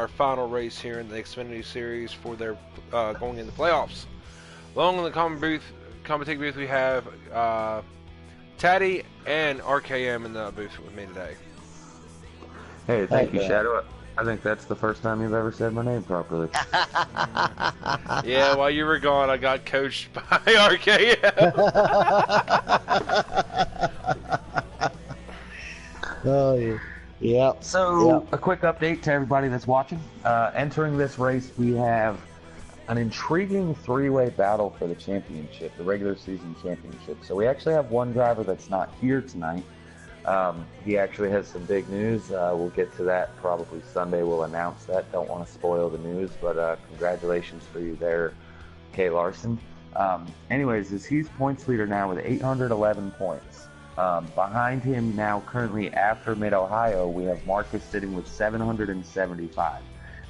our final race here in the Xfinity Series for their going into the playoffs. Along in the commentating booth, we have Taddy and RKM in the booth with me today. Hey, thank you, Shadow. I think that's the first time you've ever said my name properly. Yeah, while you were gone, I got coached by RKM. Oh, yeah. Yep. So, a quick update to everybody that's watching. Entering this race, we have an intriguing three-way battle for the championship, the regular season championship. So we actually have one driver that's not here tonight. He actually has some big news. We'll get to that probably Sunday. We'll announce that. Don't want to spoil the news, but congratulations for you there, Kay Larson. Anyways, he's points leader now with 811 points. Behind him now, currently after Mid-Ohio, we have Marcus sitting with 775.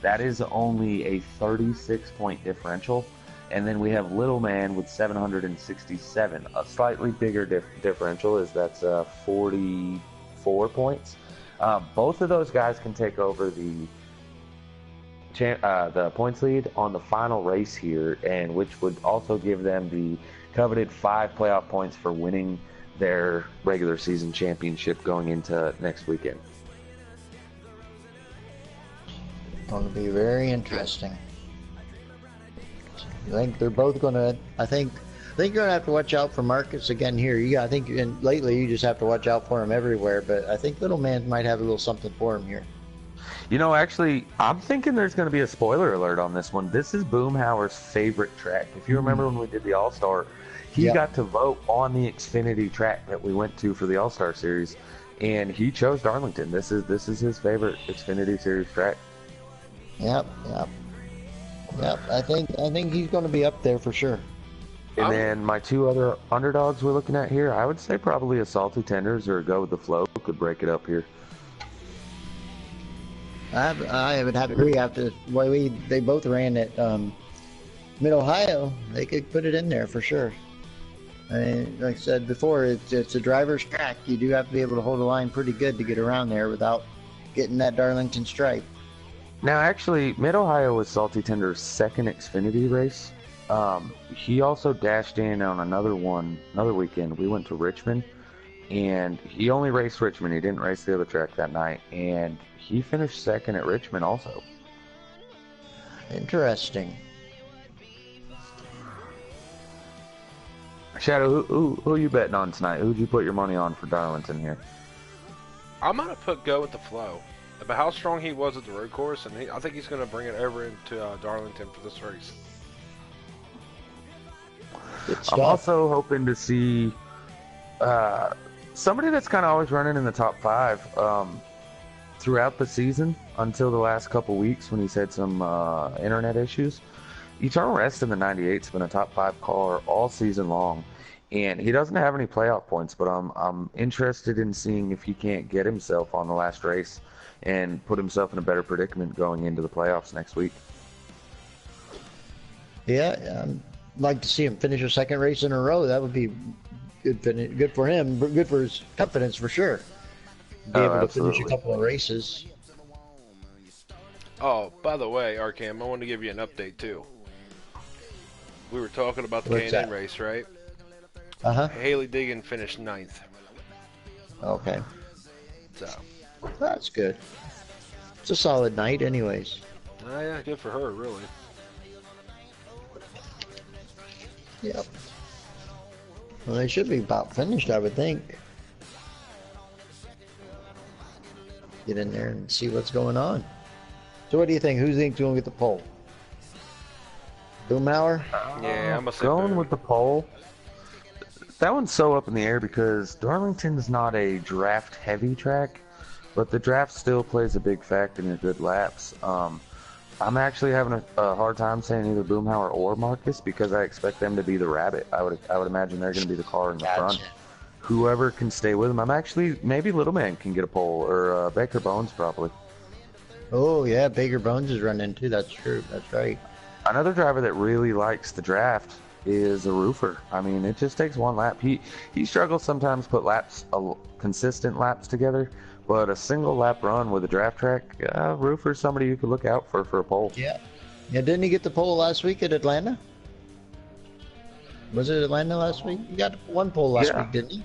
That is only a 36-point differential. And then we have Little Man with 767. A slightly bigger differential is that's 44 points. Both of those guys can take over the points lead on the final race here, and which would also give them the coveted 5 playoff points for winning their regular season championship going into next weekend. Going to be very interesting. I think they're both going to. I think you're going to have to watch out for Marcus again here. I think lately you just have to watch out for him everywhere. But I think Little Man might have a little something for him here. You know, actually, I'm thinking there's going to be a spoiler alert on this one. This is Boomhauer's favorite track. If you remember when we did the All-Star, he got to vote on the Xfinity track that we went to for the All-Star Series, and he chose Darlington. This is his favorite Xfinity Series track. Yep. I think he's going to be up there for sure. And then my two other underdogs we're looking at here, I would say probably a Salty Tenders or a Go with the Flow could break it up here. I would have to agree. After the way they both ran at Mid-Ohio, they could put it in there for sure. I mean, like I said before, it's a driver's track. You do have to be able to hold the line pretty good to get around there without getting that Darlington stripe. Now, actually, Mid-Ohio was Salty Tender's second Xfinity race. He also dashed in on another weekend. We went to Richmond, and he only raced Richmond. He didn't race the other track that night, and he finished second at Richmond also. Interesting. Shadow, who are you betting on tonight? Who'd you put your money on for Darlington here? I'm going to put Go with the Flow. About how strong he was at the road course, and I think he's going to bring it over into Darlington for this race. I'm also hoping to see somebody that's kind of always running in the top 5 throughout the season until the last couple weeks when he's had some internet issues. Eternal Rest in the 98's been a top 5 car all season long, and he doesn't have any playoff points, but I'm interested in seeing if he can't get himself on the last race and put himself in a better predicament going into the playoffs next week. Yeah, I'd like to see him finish a second race in a row. That would be good for him, good for his confidence for sure. Be able to finish a couple of races. Oh, by the way, RKM, I want to give you an update too. We were talking about the K&N race, right? Uh-huh. Haley Diggin finished 9th. Okay. So. That's good. It's a solid night anyways. Oh, yeah, good for her, really. Yep. Well, they should be about finished, I would think. Get in there and see what's going on. So what do you think? Who do you think's going to get the pole? Boomhauer? Yeah, I'm going with the pole. That one's so up in the air because Darlington's not a draft-heavy track, but the draft still plays a big factor in your good laps. I'm actually having a hard time saying either Boomhauer or Marcus because I expect them to be the rabbit. I would imagine they're going to be the car in the front. Whoever can stay with them. Maybe Little Man can get a pole, or Baker Bones probably. Oh, yeah, Baker Bones is running too. That's true. That's right. Another driver that really likes the draft is a roofer. I mean, it just takes one lap. He struggles sometimes to put consistent laps together, But a single lap run with a draft track, Roofer's somebody you could look out for a pole. Yeah. Yeah, didn't he get the pole last week at Atlanta? Was it Atlanta last week? He got one pole last week, didn't he?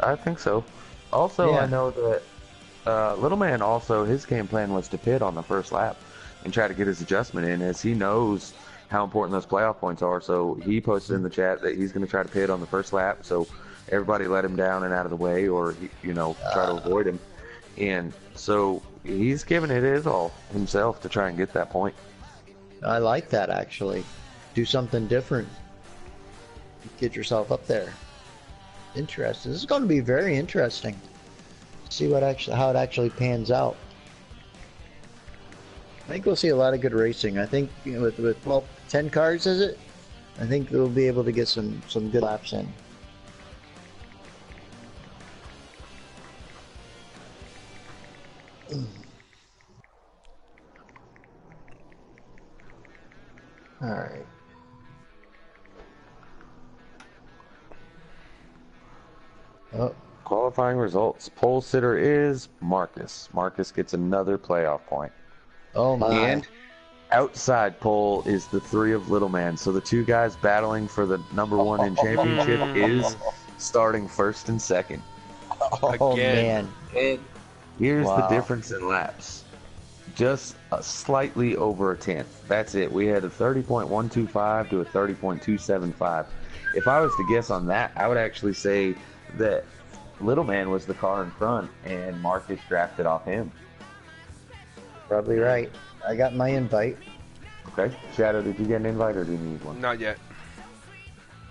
I think so. Also, Yeah. I know that Little Man also, his game plan was to pit on the first lap and try to get his adjustment in, as he knows how important those playoff points are. So he posted in the chat that he's going to try to pit on the first lap, so everybody let him down and out of the way, or try to avoid him. And so he's giving it his all himself to try and get that point. I like that, actually. Do something different. Get yourself up there. Interesting. This is going to be very interesting. See how it actually pans out. I think we'll see a lot of good racing. I think with 10 cars, is it? I think we'll be able to get some good laps in. All right. Oh. Qualifying results. Pole sitter is Marcus. Marcus gets another playoff point. Oh my. And outside pole is the three of Little Man. So the two guys battling for the number one in championship is starting first and second. Oh man. And here's the difference in laps. Just slightly over a tenth. That's it. We had a 30.125 to a 30.275. If I was to guess on that, I would actually say that Little Man was the car in front and Marcus drafted off him. Probably right. I got my invite. Okay. Shadow, did you get an invite or do you need one? Not yet.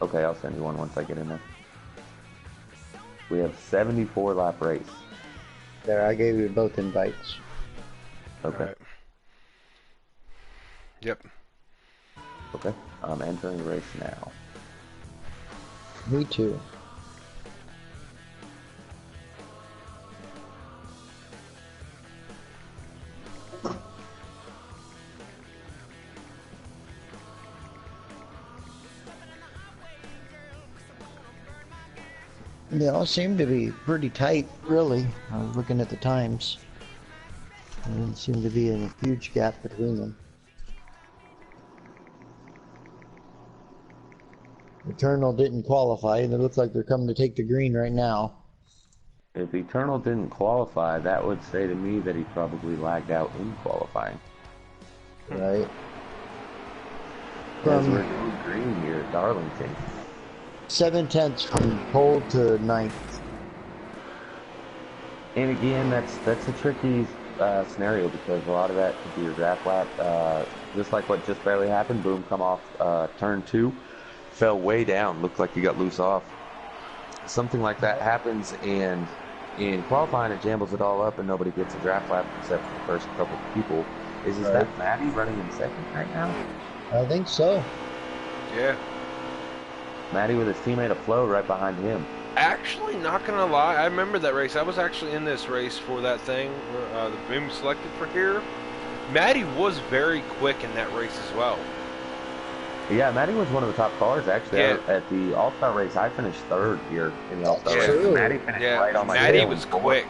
Okay, I'll send you one once I get in there. We have 74 lap race. There, I gave you both invites. Okay. Right. Yep. Okay. I'm entering the race now. Me too. They all seem to be pretty tight, really. I was looking at the times. There didn't seem to be a huge gap between them. Eternal didn't qualify, and it looks like they're coming to take the green right now. If Eternal didn't qualify, that would say to me that he probably lagged out in qualifying. Right. As we're going green here at Darlington. 7/10 from pole to ninth. And again, that's a tricky scenario because a lot of that could be your draft lap. Just like what just barely happened, boom, come off turn 2, fell way down, looked like you got loose off. Something like that happens, and in qualifying it jambles it all up and nobody gets a draft lap except for the first couple of people. Is that Maddie running in second right now? I think so. Yeah. Maddie with his teammate Flo right behind him. Actually, not gonna lie, I remember that race. I was actually in this race for that thing, the boom selected for here. Maddie was very quick in that race as well. Yeah, Maddie was one of the top cars actually. Yeah. At the All-Star race, I finished third here in the All-Star race. True. Maddie finished right on my Maddie tail. was quick.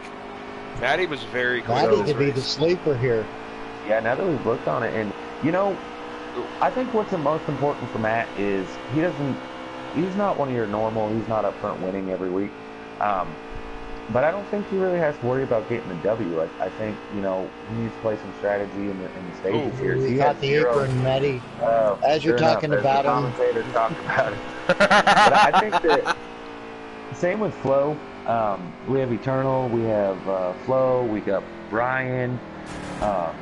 Maddie was very quick. Maddie in this could be race. the sleeper here. Yeah, now that we've looked on it, and I think what's the most important for Matt is he's not one of your normal, he's not up front winning every week. But I don't think he really has to worry about getting the W. I think, he needs to play some strategy in the stages here. We He got had the zero. apron, Maddie. As Sure you're talking enough, as about the him. commentators talk about it. But I think that same with Flo. We have Eternal, we have Flo, we got Brian,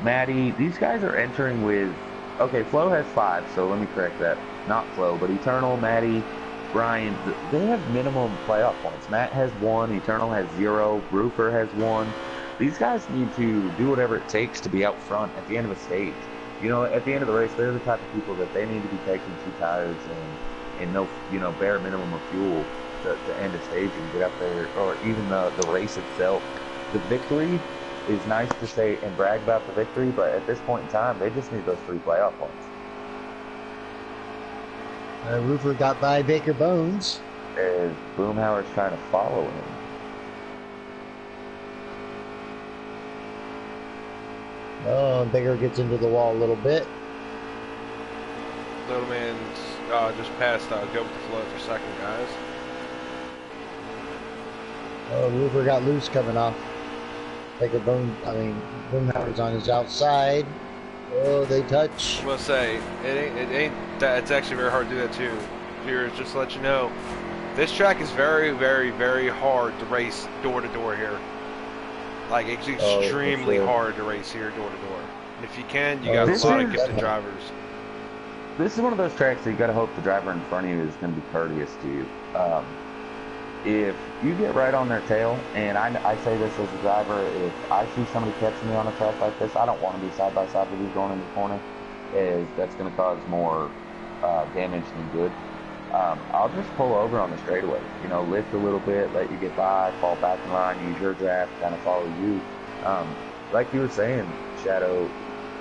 Maddie. These guys are entering with, okay, Flo has 5, so let me correct that. Not Flo, but Eternal, Maddie, Brian, they have minimum playoff points. Matt has 1, Eternal has 0, Roofer has 1. These guys need to do whatever it takes to be out front at the end of a stage. At the end of the race, they're the type of people that they need to be taking 2 tires and no, bare minimum of fuel to end a stage and get up there, or even the race itself. The victory is nice to say and brag about the victory, but at this point in time, they just need those 3 playoff points. Roofer got by Baker Bones. As Boomhauer's trying to follow him. Oh, Bigger gets into the wall a little bit. Little man's just passed Go with the Flow for second, guys. Oh, Roofer got loose coming off. Boomhauer's on his outside. Oh, they touch. I'm gonna say it ain't that. It's actually very hard to do that too. Viewers, just to let you know, this track is very, very, very hard to race door to door here. Like it's extremely hard to race here door to door. And if you can, you got a lot of gifted drivers. This is one of those tracks that you got to hope the driver in front of you is going to be courteous to you. If you get right on their tail, and I say this as a driver, if I see somebody catching me on a track like this, I don't want to be side by side with you going in the corner, as that's going to cause more damage than good. I'll just pull over on the straightaway, you know, lift a little bit, let you get by, fall back in line, use your draft, kind of follow you. Like you were saying, Shadow,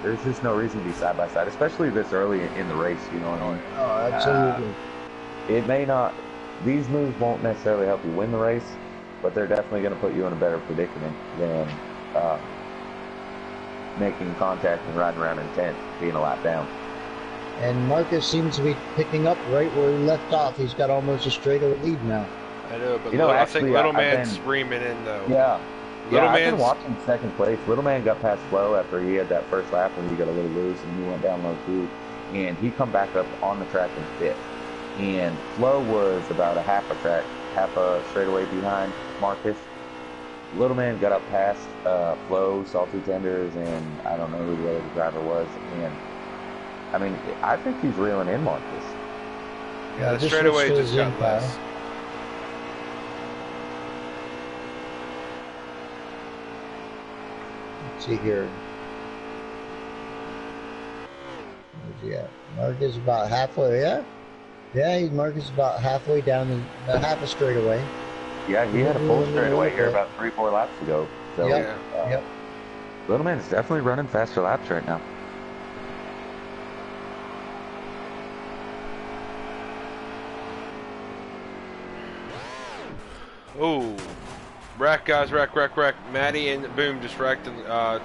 there's just no reason to be side by side, especially this early in the race, you know what I mean? Oh, absolutely. It may not, these moves won't necessarily help you win the race, but they're definitely going to put you in a better predicament than making contact and riding around in 10th, being a lap down. And Marcus seems to be picking up right where he left off. He's got almost a straightaway lead now. I know, but I think Little Man's screaming in though. Yeah. Little I've been watching second place. Little Man got past Flo after he had that first lap when he got a little loose and he went down low too. And he come back up on the track in 5th. And Flo was about a half a straightaway behind Marcus. Little Man got up past Flo, Salty Tenders, and I don't know who the other driver was. And I mean, I think he's reeling in Marcus. Yeah, the straightaway just got less. Let's see here. Where's he at? Marcus about halfway, yeah? Yeah, Marcus is about halfway down the half a straightaway. Yeah, he had a full straightaway here about 3-4 laps ago. So, yep. Little Man's definitely running faster laps right now. Oh, wreck, guys, wreck. Maddie and Boom just wrecked in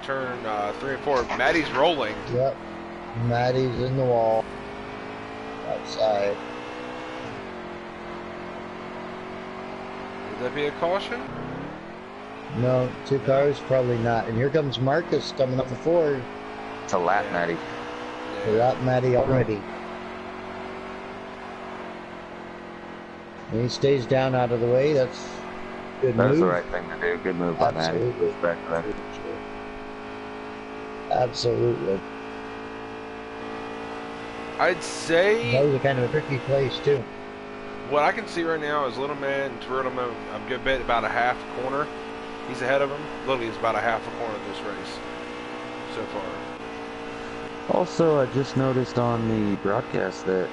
turn 3 and 4. Maddie's rolling. Yep. Maddie's in the wall. Outside. Would that be a caution? No, 2 cars, probably not. And here comes Marcus coming up the 4. It's a lap, Maddie. A lap, Maddie already. And he stays down out of the way. That's good move. That's the right thing to do. Good move by Maddie. Respect for that. Absolutely. I'd say that was a kind of a tricky place too. What I can see right now is Little Man and Toretto a good bit, about a half corner. He's ahead of him. Literally, is about a half a corner of this race so far. Also, I just noticed on the broadcast that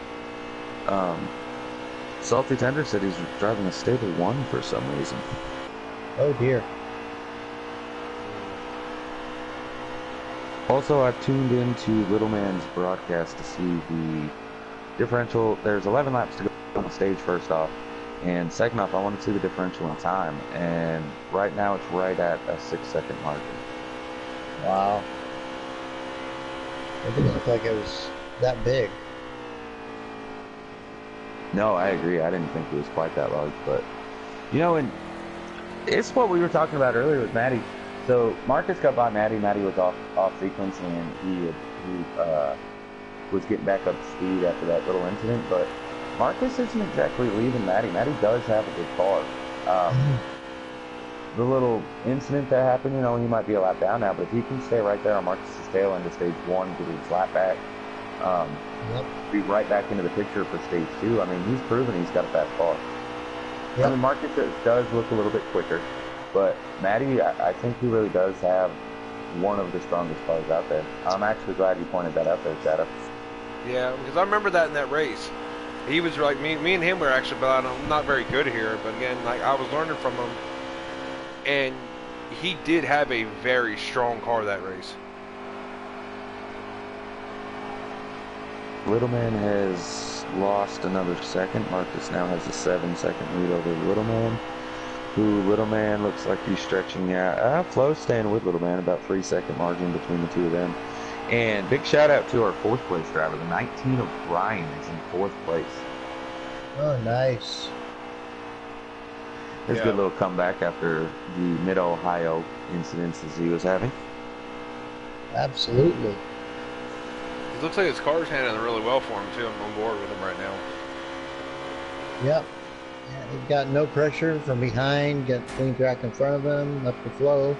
Salty Tender said he's driving a stable 1 for some reason. Oh dear. Also, I've tuned into Little Man's broadcast to see the differential. There's 11 laps to go on the stage first off. And second off, I want to see the differential in time. And right now it's right at a 6-second margin. Wow. It didn't look like it was that big. No, I agree. I didn't think it was quite that large. But, you know, and it's what we were talking about earlier with Maddie. So Marcus got by Maddie. Maddie was off sequence, and he was getting back up to speed after that little incident. But Marcus isn't exactly leaving Maddie. Maddie does have a good car. The little incident that happened, you know, he might be a lap down now, but if he can stay right there on Marcus's tail into stage 1, get his lap back, be right back into the picture for stage 2. I mean, he's proven he's got a fast car. Yep. I mean, Marcus does look a little bit quicker, but Maddie, I think he really does have one of the strongest cars out there. I'm actually glad you pointed that out there, Shadow. Yeah, because I remember that in that race. He was like, me and him were actually not very good here, but again, like I was learning from him, and he did have a very strong car that race. Little Man has lost another second. Marcus now has a 7-second lead over Little Man. Ooh, Little Man looks like he's stretching out. Flo's staying with Little Man, about 3-second margin between the two of them. And big shout out to our 4th place driver. The 19 of Brian is in 4th place. Oh, nice. There's a good little comeback after the Mid-Ohio incidences he was having. Absolutely. It looks like his car's handling really well for him, too. I'm on board with him right now. Yep. Yeah, he got no pressure from behind, got clean track in front of him, up the flow.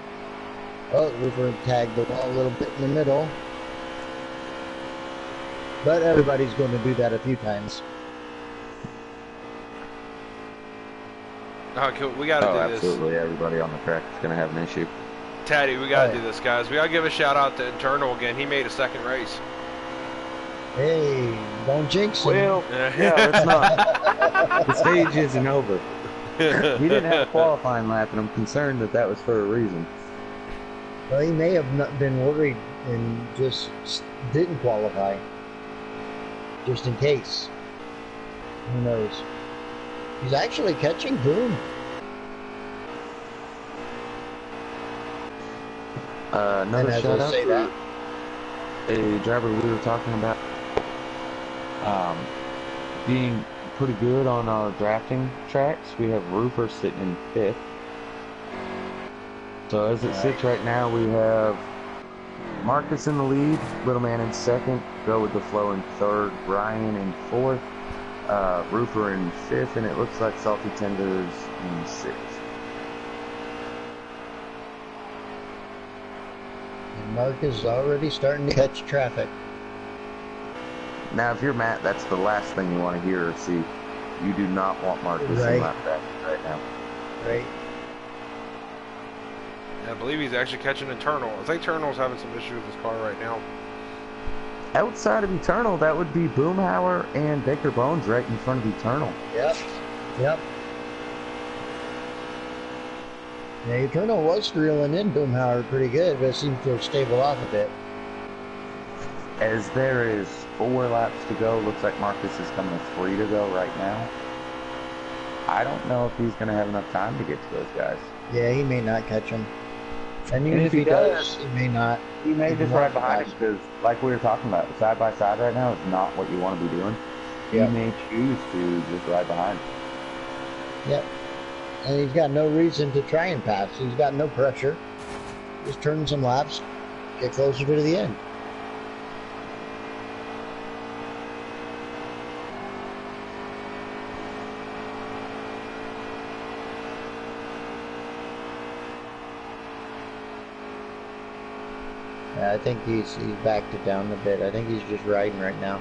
Oh, Rupert tagged the wall a little bit in the middle. But everybody's going to do that a few times. Cool. We got to do this. Absolutely. Everybody on the track is going to have an issue. Taddy, we got to do this, guys. We got to give a shout out to Internal again. He made a 2nd race. Hey, don't jinx him. Well, yeah, it's not. The stage isn't over. He didn't have a qualifying lap, and I'm concerned that was for a reason. Well, he may have not been worried and just didn't qualify. Just in case. Who knows? He's actually catching Boom. Another shout out for a driver we were talking about being pretty good on our drafting tracks. We have Roofer sitting in 5th. So as it sits right now, we have Marcus in the lead, Little Man in 2nd, Go with the Flow in 3rd, Brian in 4th, Roofer in 5th, and it looks like Salty Tenders in 6th. And Marcus is already starting to catch traffic. Now, if you're Matt, that's the last thing you want to hear or see. You do not want Marcus in lap traffic right now. Right. I believe he's actually catching Eternal. I think Eternal's having some issues with his car right now. Outside of Eternal, that would be Boomhauer and Baker Bones right in front of Eternal. Yep. Yep. Yeah, Eternal was reeling in Boomhauer pretty good, but it seems to have stabilized off a bit. As there is 4 laps to go, looks like Marcus is coming to 3 to go right now. I don't know if he's going to have enough time to get to those guys. Yeah, he may not catch him. And even if he does, he may not. He may just ride behind him because, like we were talking about, side by side right now is not what you want to be doing. Yep. He may choose to just ride behind. Yep. And he's got no reason to try and pass. He's got no pressure. Just turn some laps, get closer to the end. I think he's backed it down a bit. I think he's just riding right now.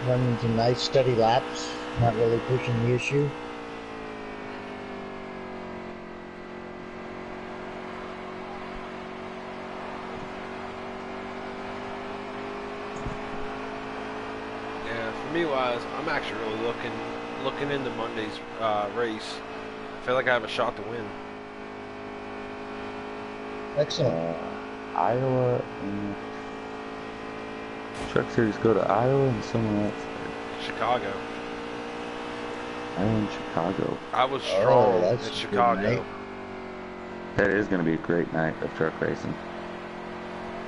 Running some nice steady laps, not really pushing the issue. Yeah, for me wise, I'm actually really looking into Monday's race. I feel like I have a shot to win. Excellent. Iowa and Truck Series go to Iowa and somewhere else. Chicago. I'm in Chicago. I was strong in that's Chicago. That is going to be a great night of truck racing.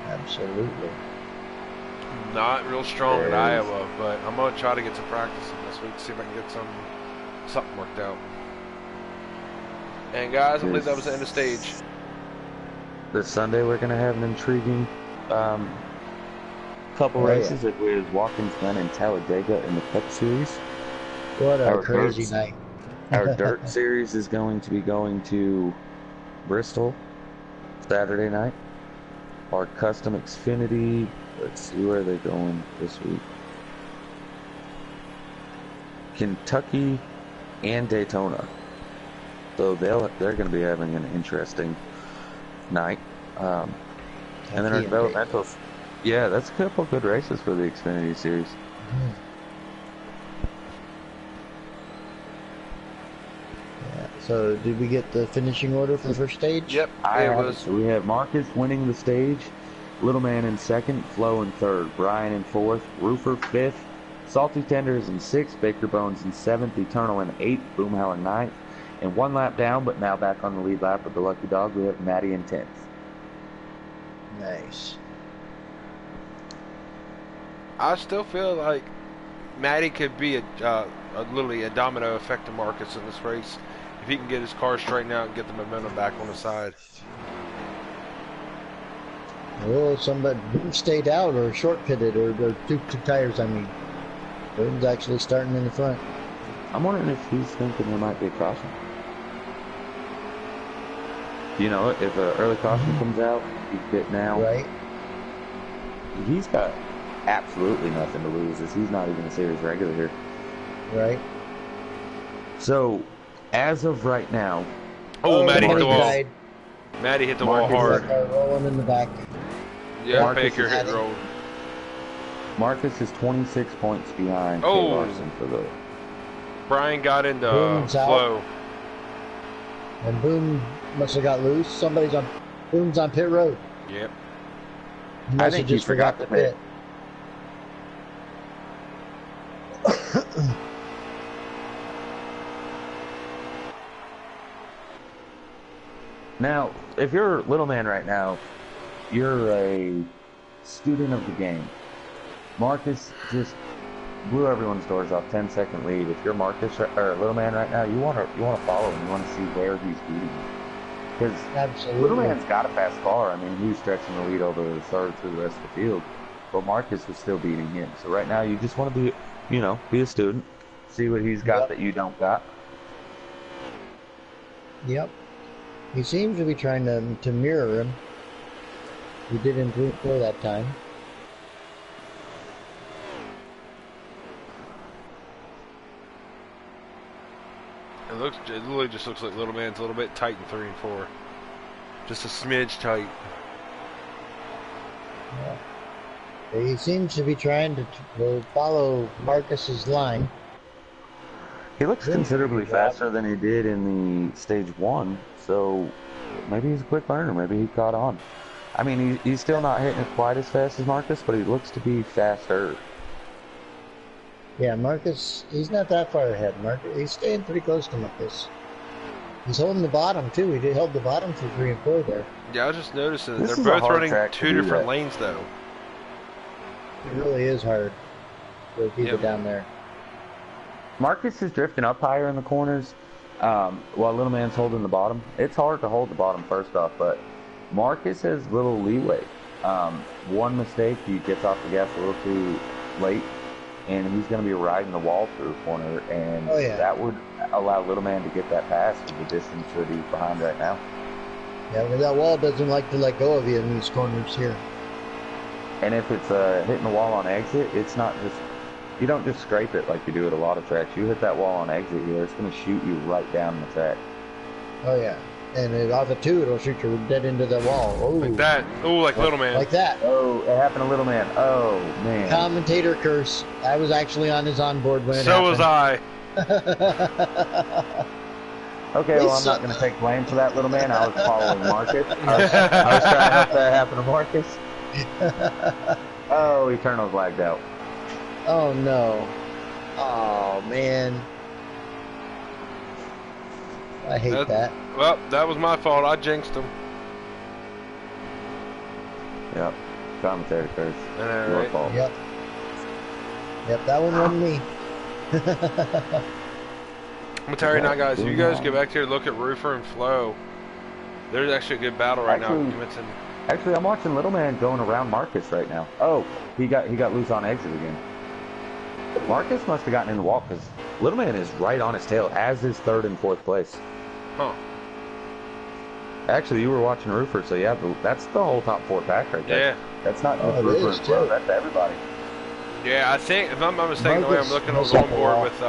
Absolutely. Not real strong in Iowa, but I'm gonna try to get some practice in this week, see if I can get something worked out. And guys, I believe that was the end of stage. This Sunday we're going to have an intriguing couple races with Watkins Glen and Talladega in the Cup Series. What a crazy night. Our Dirt Series is going to be going to Bristol Saturday night. Our Custom Xfinity, let's see where they're going this week. Kentucky and Daytona. So they're going to be having an interesting night. And then our developmentals. Yeah, that's a couple good races for the Xfinity Series. Mm-hmm. Yeah, so did we get the finishing order for the first stage? Yep, it was. So we have Marcus winning the stage, Little Man in 2nd, Flo in 3rd, Brian in 4th, Roofer 5th, Salty Tenders in 6th, Baker Bones in 7th, Eternal in 8th, Boomhauer in 9th, and 1 lap down, but now back on the lead lap with the Lucky Dog, we have Maddie in 10th. Nice. I still feel like Maddie could be literally a domino effect to Marcus in this race if he can get his car straightened out and get the momentum back on his side. Well, somebody stayed out or short pitted or two tires, I mean. Boone's actually starting in the front. I'm wondering if he's thinking there might be a caution. You know, if an early caution comes out, he's bit now. Right. He's got absolutely nothing to lose, as he's not even a series regular here. Right. So, as of right now... Oh, Maddie hit the wall. Died. Maddie hit the wall hard. Rolling in the back. Yeah, Marcus Baker hit and rolled. Marcus is 26 points behind Kay Oh. Larson for the... Brian got into Boone's out. flow. And Boone must have got loose. Boone's on pit road. Yep. He must think have he just forgot forgot to the pit. Now, if you're Little Man right now, you're a student of the game. Marcus just blew everyone's doors off, 10-second lead. If you're Marcus or Little Man right now, you want to follow him. You want to see where he's beating you. Because Absolutely. Little Man's got a fast car. I mean, he was stretching the lead over the third through the rest of the field, but Marcus was still beating him. So right now, you just want to be, be a student, see what he's got that you don't got. Yep. He seems to be trying to mirror him. He did improve for that time. It literally just looks like Little Man's a little bit tight in 3 and 4. Just a smidge tight. Yeah. He seems to be trying to follow Marcus's line. He looks considerably faster than he did in the stage 1, so maybe he's a quick learner. Maybe he caught on. I mean, he's still not hitting it quite as fast as Marcus, but he looks to be faster. Yeah, Marcus, he's not that far ahead. He's staying pretty close to Marcus. He's holding the bottom, too. He held the bottom for 3 and 4 there. Yeah, I was just noticing that This they're is a both hard running track to 2 do different that. lanes, though. It really is hard to keep it down there. Marcus is drifting up higher in the corners, while Little Man's holding the bottom. It's hard to hold the bottom first off, but Marcus has little leeway. One mistake, he gets off the gas a little too late, and he's going to be riding the wall through a corner, and that would allow Little Man to get that pass with the distance that he's behind right now. Yeah, but that wall doesn't like to let go of you in these corners here. And if it's hitting the wall on exit, it's not just, you don't just scrape it like you do at a lot of tracks. You hit that wall on exit here, it's going to shoot you right down the track. Oh, yeah. And off of 2, it'll shoot you dead into the wall. Oh, Like that. Oh, like Little Man. Like that. Oh, it happened to Little Man. Oh, man. Commentator curse. I was actually on his onboard when it So was I. Okay, well, I'm not going to take blame for that, Little Man. I was following Marcus. I was trying to help that happen to Marcus. Oh, Eternal's lagged out. Oh, no. Oh, man. I hate that. Well, that was my fault. I jinxed him. Yep. Commentary curse. Your Right. fault. Yep. Yep, that one wasn't me. I'm telling you now, guys, if you guys get back here and look at Roofer and Flo, there's actually a good battle right now. Actually, I'm watching Little Man going around Marcus right now. Oh, he got loose on exit again. Marcus must have gotten in the wall because Little Man is right on his tail, as is 3rd and 4th place. Huh. Actually, you were watching Roofer, so yeah, that's the whole top 4 pack right there. Yeah. That's not just it Roofer is, and Flo, too. that's everybody. Yeah, I think, if I'm not mistaken, the way I'm looking on the onboard with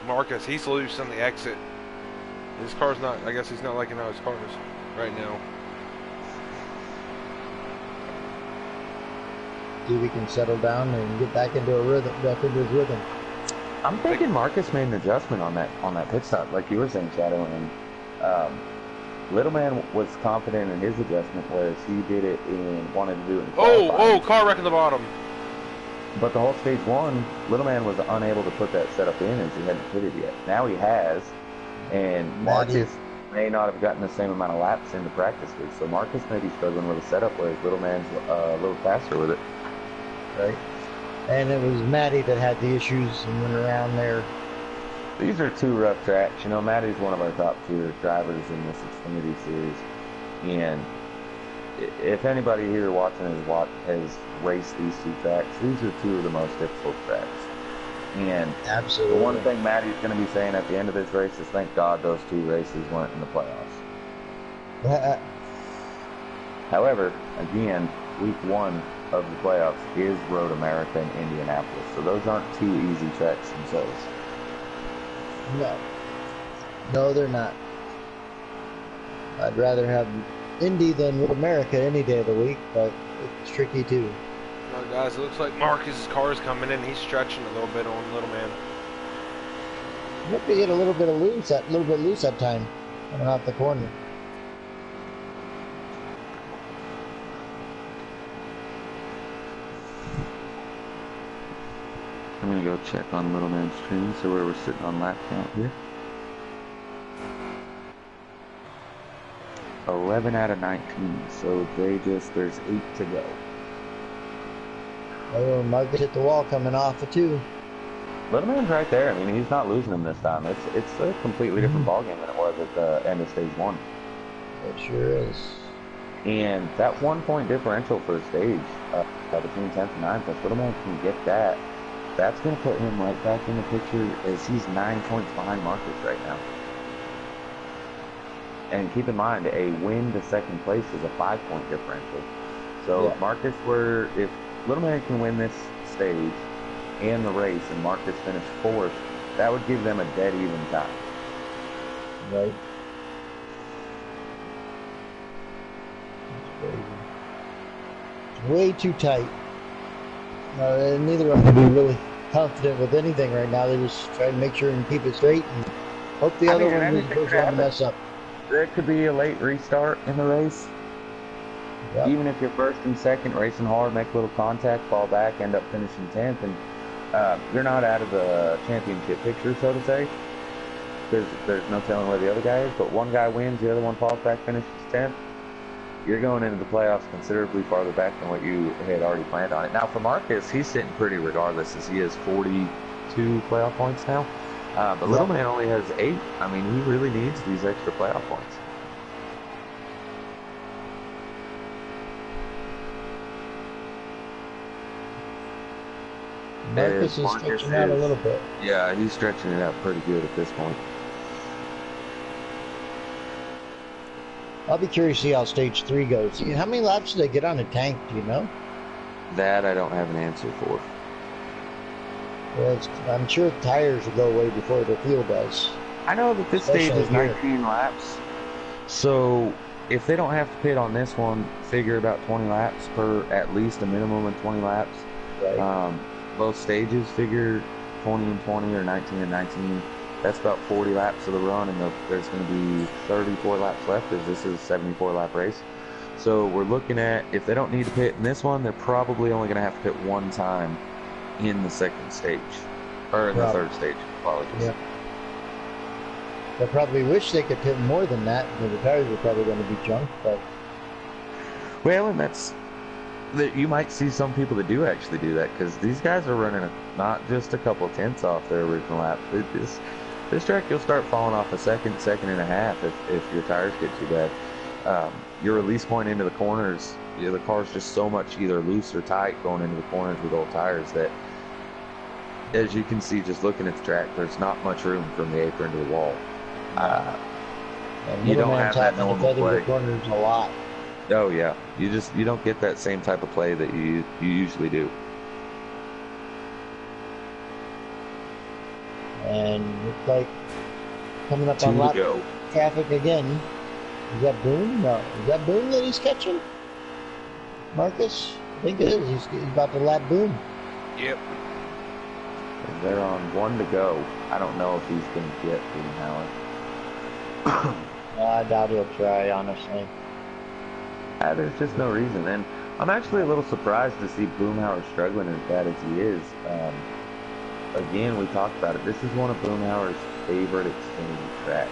Marcus, he's loose on the exit. His car's not, I guess he's not liking how his car is right now. See if we can settle down and get back into a rhythm, back into his rhythm. I'm thinking Marcus made an adjustment on that pit stop, like you were saying, Shadow, and Little Man was confident in his adjustment, whereas he did it and wanted to do it in qualifying. Oh, car wrecking the bottom. But the whole stage one, Little Man was unable to put that setup in as he hadn't pitted yet. Now he has, and Marcus may not have gotten the same amount of laps into practice with. So Marcus may be struggling with a setup, whereas Little Man's a little faster with it. Right. And it was Maddie that had the issues and went around there. These are two rough tracks. You know, Maddie's one of our top tier drivers in this Xfinity series, and if anybody here watching has raced these two tracks, these are two of the most difficult tracks. And absolutely, the one thing Maddie's going to be saying at the end of this race is, thank God those two races weren't in the playoffs. However, again, week one of the playoffs is Road America and Indianapolis, so those aren't two easy tracks themselves. No, they're not. I'd rather have Indy than Road America any day of the week, but it's tricky too. Well, guys, it looks like Marcus's car is coming in. He's stretching a little bit on Little Man. Hope he get a little bit loose that time coming off the corner. I'm going to go check on Little Man's screen, so where we're sitting on lap count here. 11 out of 19, so there's 8 to go. Oh, Marcus hit the wall coming off of 2. Little Man's right there. I mean, he's not losing them this time. It's a completely different ballgame than it was at the end of stage 1. It sure is. And that 1 point differential for the stage between 10th and 9th, if Little Man can get that, that's going to put him right back in the picture as he's 9 points behind Marcus right now. And keep in mind, a win to second place is a 5-point differential. So if Little Man can win this stage and the race and Marcus finished 4th, that would give them a dead even tie. Right. That's crazy. It's way too tight. Neither of them can be really confident with anything right now. They just try to make sure and keep it straight and hope the other one is going to mess up. There could be a late restart in the race. Yep. Even if you're first and second, racing hard, make a little contact, fall back, end up finishing 10th, and you're not out of the championship picture, so to say. There's no telling where the other guy is, but one guy wins, the other one falls back, finishes 10th. You're going into the playoffs considerably farther back than what you had already planned on it. Now, for Marcus, he's sitting pretty regardless, as he has 42 playoff points now. But Little Man only has 8. I mean, he really needs these extra playoff points. Marcus is stretching out a little bit. Yeah, he's stretching it out pretty good at this point. I'll be curious to see how stage 3 goes. How many laps do they get on a tank, do you know? That I don't have an answer for. Well, I'm sure tires will go way before the fuel does. I know that this stage is 19 laps, so if they don't have to pit on this one, figure about 20 laps per, at least a minimum of 20 laps. Right. Both stages figure 20 and 20 or 19 and 19. That's about 40 laps of the run, and there's going to be 34 laps left, as this is a 74 lap race. So we're looking at, if they don't need to pit in this one, they're probably only going to have to pit one time in the second stage, or in the third stage. Apologies. Yeah. They probably wish they could pit more than that, because the tires are probably going to be junk. But well, and that's you might see some people that do actually do that, because these guys are running not just a couple tenths off their original lap. This track, you'll start falling off a second and a half if your tires get too bad. Your release point into the corners, the car's just so much either loose or tight going into the corners with old tires that, as you can see just looking at the track, there's not much room from the apron to the wall. You don't have that normal play. Corners a lot. Oh yeah, you don't get that same type of play that you usually do. And looks like coming up on lap traffic again. Is that Boone? No. Is that Boone that he's catching? Marcus? I think it is. He's about to lap Boone. Yep. They're on 1 to go. I don't know if he's going to get Boone Howard. I doubt he'll try, honestly. There's just no reason. And I'm actually a little surprised to see Boomhauer struggling as bad as he is. Again, we talked about it. This is one of Boomhauer's favorite Xfinity tracks.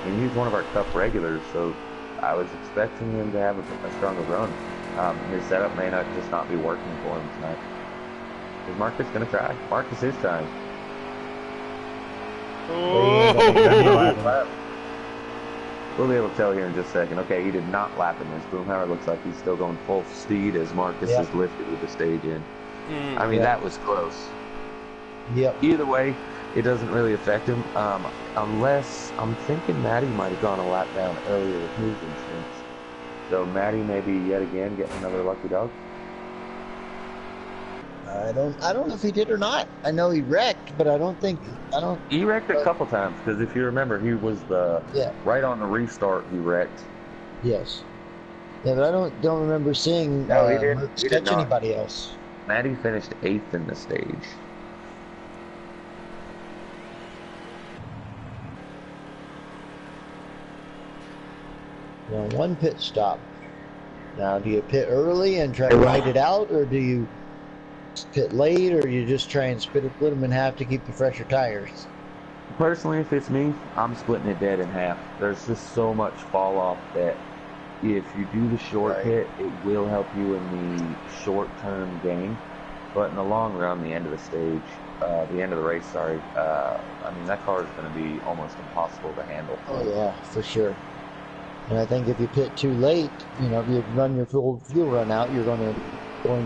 And he's one of our Cup regulars, so I was expecting him to have a stronger run. His setup may not be working for him tonight. Is Marcus going to try? Marcus is trying. Oh! We'll be able to tell here in just a second. Okay, he did not lap in this. Boomhauer looks like he's still going full speed as Marcus is lifted with the stage in. I mean, that was close. Yep. Either way, it doesn't really affect him, unless I'm thinking Maddie might have gone a lap down earlier with his instincts. So Maddie maybe yet again getting another lucky dog. I don't know if he did or not. I know he wrecked, but He wrecked a couple times because if you remember, he was right on the restart. He wrecked. Yes. Yeah, but I don't remember seeing he catch anybody else. Maddie finished 8th in the stage. Well, one pit stop. Now, do you pit early and try to ride it out, or do you pit late, or you just try and split them in half to keep the fresher tires? Personally, if it's me, I'm splitting it dead in half. There's just so much fall off that if you do the short pit, it will help you in the short-term gain. But in the long run, the end of the stage, the end of the race, sorry, I mean, that car is going to be almost impossible to handle. Oh, yeah, for sure. And I think if you pit too late, you know, if you run your full fuel run out, you're going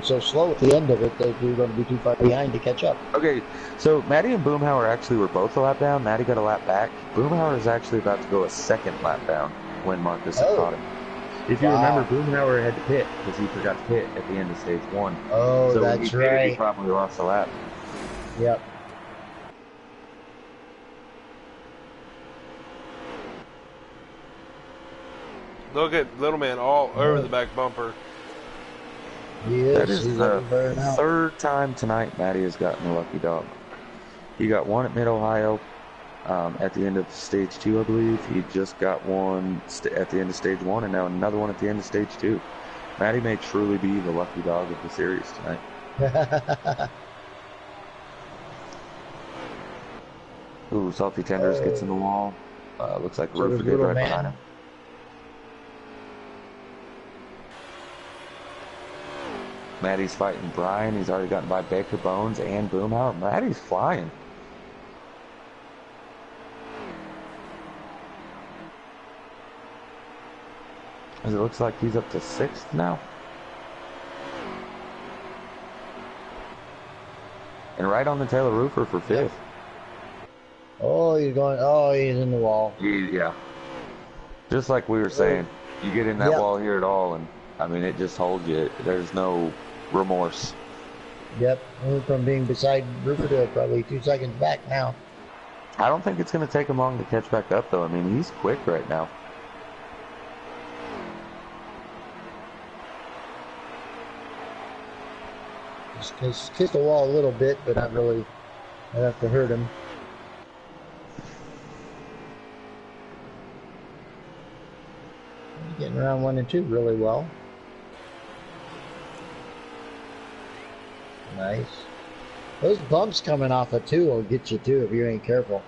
so slow at the end of it that you're going to be too far behind to catch up. Okay, so Maddie and Boomhauer actually were both a lap down. Maddie got a lap back. Boomhauer is actually about to go a second lap down when Marcus caught him. If you remember, Boomhauer had to pit because he forgot to pit at the end of stage 1. Oh, so that's right. He probably lost a lap. Yep. Look at Little Man all over the back bumper. That is the third time tonight Maddie has gotten a lucky dog. He got one at Mid-Ohio at the end of stage 2, I believe. He just got one at the end of stage 1, and now another one at the end of stage 2. Maddie may truly be the lucky dog of the series tonight. Ooh, Salty Tenders gets in the wall. Looks like Roofer did right behind him. Maddie's fighting Brian. He's already gotten by Baker Bones and Boomhauer. Maddie's flying. As it looks like he's up to 6th now. And right on the tail of Roofer for 5th. Oh, he's in the wall. Yeah. Just like we were saying, you get in that wall here at all, and I mean, it just holds you. There's no remorse. Yep, went from being beside Roofer to probably 2 seconds back now. I don't think it's going to take him long to catch back up, though. I mean, he's quick right now. Just kiss the wall a little bit, but not really enough to hurt him. He's getting around 1 and 2 really well. Nice. Those bumps coming off of 2 will get you too if you ain't careful.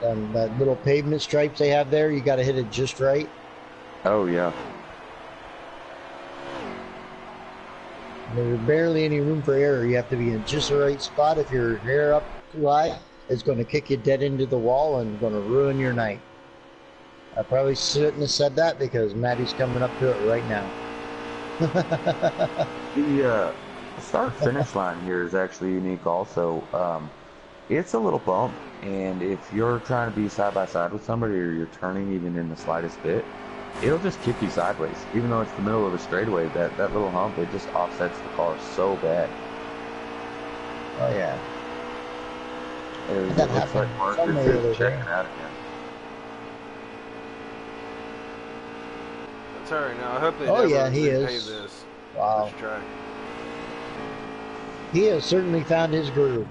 That little pavement stripes they have there, you got to hit it just right. Oh yeah. There's barely any room for error. You have to be in just the right spot. If your hair up too high, it's going to kick you dead into the wall and going to ruin your night. I probably shouldn't have said that because Maddie's coming up to it right now. The start-finish line here is actually unique also. It's a little bump, and if you're trying to be side-by-side with somebody or you're turning even in the slightest bit, it'll just kick you sideways. Even though it's the middle of a straightaway, that little hump, it just offsets the car so bad. Oh, yeah. It looks like Marcus is checking out again. That's alright now. I hope they never repave this. Wow. This track. He has certainly found his groove.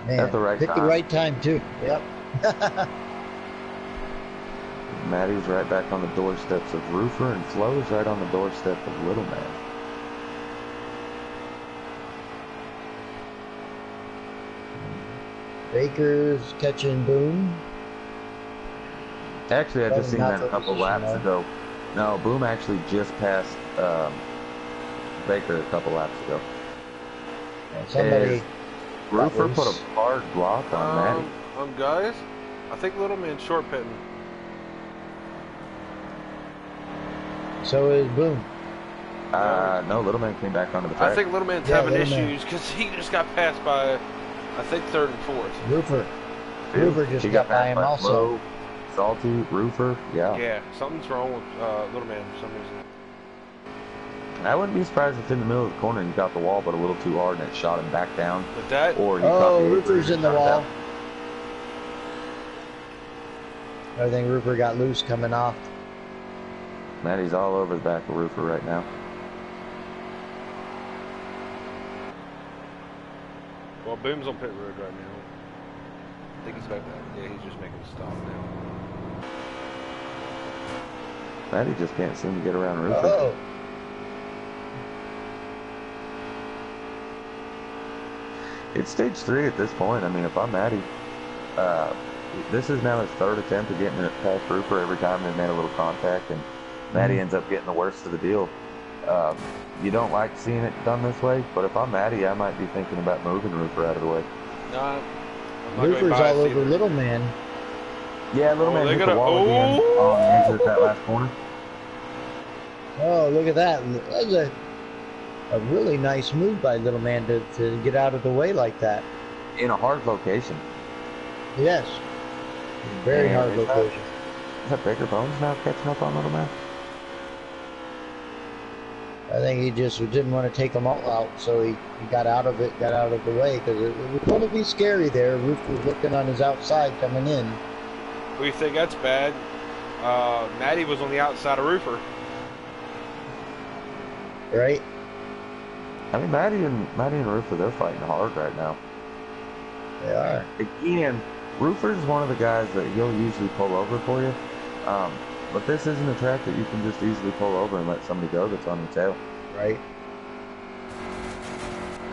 Man, at the right picked time. the right time, too. Yep. Maddie's right back on the doorsteps of Roofer, and Flo's right on the doorstep of Little Man. Baker's catching Boom. Actually, I just seen that a couple position, laps ago. No, Boom actually just passed Baker a couple laps ago. Yeah, somebody. Roofer put a hard block on Maddie. Guys, I think Little Man's short pitting. So is Boom. No, Little Man came back onto the track. I think Little Man's having issues because he just got passed by, I think, third and fourth. Roofer. Dude, Roofer just got by him also. Flo, Salty, Roofer, yeah. Yeah, something's wrong with Little Man for some reason. I wouldn't be surprised if in the middle of the corner he got the wall, but a little too hard and it shot him back down. But that, or he caught the Roofer's in the wall. down. I think Roofer got loose coming off. Maddie's all over the back of Roofer right now. well, Boom's on pit road right now. I think he's about that. Yeah, he's just making a stop now. Maddie just can't seem to get around Roofer. Oh. It's stage 3 at this point. I mean, if I'm Maddie, this is now his third attempt at getting it past Roofer. Every time they've made a little contact, and Maddie ends up getting the worst of the deal. You don't like seeing it done this way, but if I'm Maddie, I might be thinking about moving Roofer out of the way. No, I'm not Roofer's all over either. Little Man. Yeah, Little Man hit the wall again on the exit at that last corner. Oh, look at that. That was a really nice move by Little Man to get out of the way like that. In a hard location. Yes. Very And hard is that- location. Is that Baker Bones now catching up on Little Man? I think he just didn't want to take them all out, so he got out of it, got out of the way, because it was going to be scary there. Roof was looking on his outside coming in. We think that's bad. Maddie was on the outside of Roofer. Right? I mean, Maddie and Roofer, they're fighting hard right now. They are. Again, Roofer's one of the guys that he'll usually pull over for you. But this isn't a track that you can just easily pull over and let somebody go that's on your tail. Right?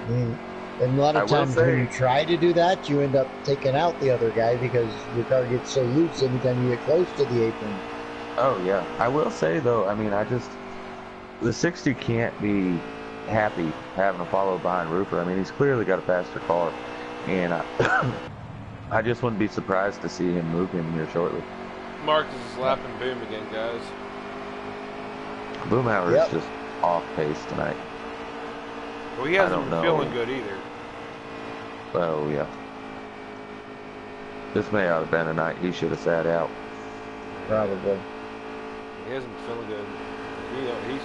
I mean, and a lot I of will times say- when you try to do that, you end up taking out the other guy because your car gets so loose anytime you get close to the apron. Oh, yeah. I will say, though, I mean, the 60 can't be happy having to follow behind Roofer. I mean, he's clearly got a faster car. And I just wouldn't be surprised to see him move him here shortly. Marcus is lapping Boom again, guys. Boomhauer Yep. is just off pace tonight. Well, he hasn't don't been know. feeling good either. Oh, yeah. This may have been a night he should have sat out. Probably. He hasn't been feeling good. He's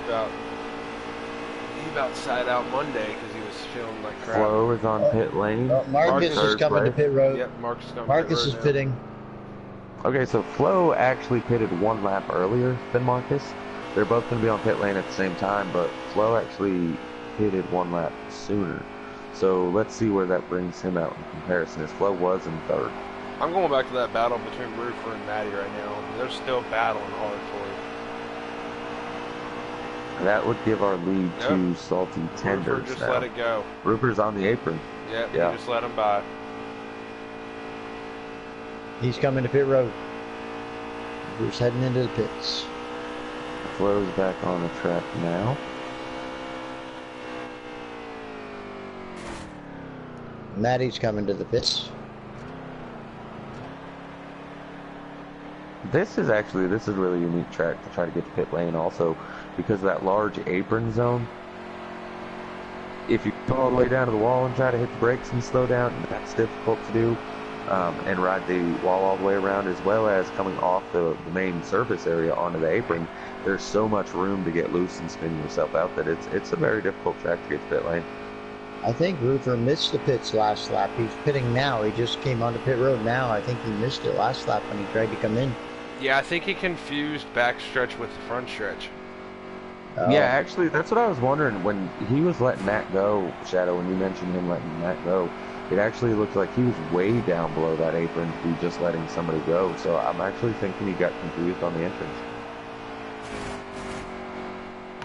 about sat out Monday because he was feeling like crap. Flo is on pit lane. Marcus is Third coming to place. pit road. Yep, Marcus is coming. Marcus is pitting. Okay, so Flo actually pitted one lap earlier than Marcus. They're both going to be on pit lane at the same time, but Flo actually pitted one lap sooner. So let's see where that brings him out in comparison, as Flo was in third. I'm going back to that battle between Roofer and Maddie right now. They're still battling hard for it. That would give our lead Yep. to Salty Tenders Roofer just now. let it go. Roofer's on the apron. Yep, Yeah. he just let him by. He's coming to pit road. He's heading into the pits. Flo's back on the track now. Maddie's coming to the pits. This is a really unique track to try to get to pit lane also because of that large apron zone. If you go all the way down to the wall and try to hit the brakes and slow down, that's difficult to do. And ride the wall all the way around, as well as coming off the main surface area onto the apron. There's so much room to get loose and spin yourself out that it's a very difficult track to get to pit lane. I think Roofer missed the pits last lap. He's pitting now. He just came onto pit road now. I think he missed it last lap when he tried to come in. Yeah, I think he confused backstretch with the front stretch. Yeah, actually, that's what I was wondering when he was letting Matt go, Shadow, when you mentioned him letting Matt go. it actually looked like he was way down below that apron to be just letting somebody go. So I'm actually thinking he got confused on the entrance.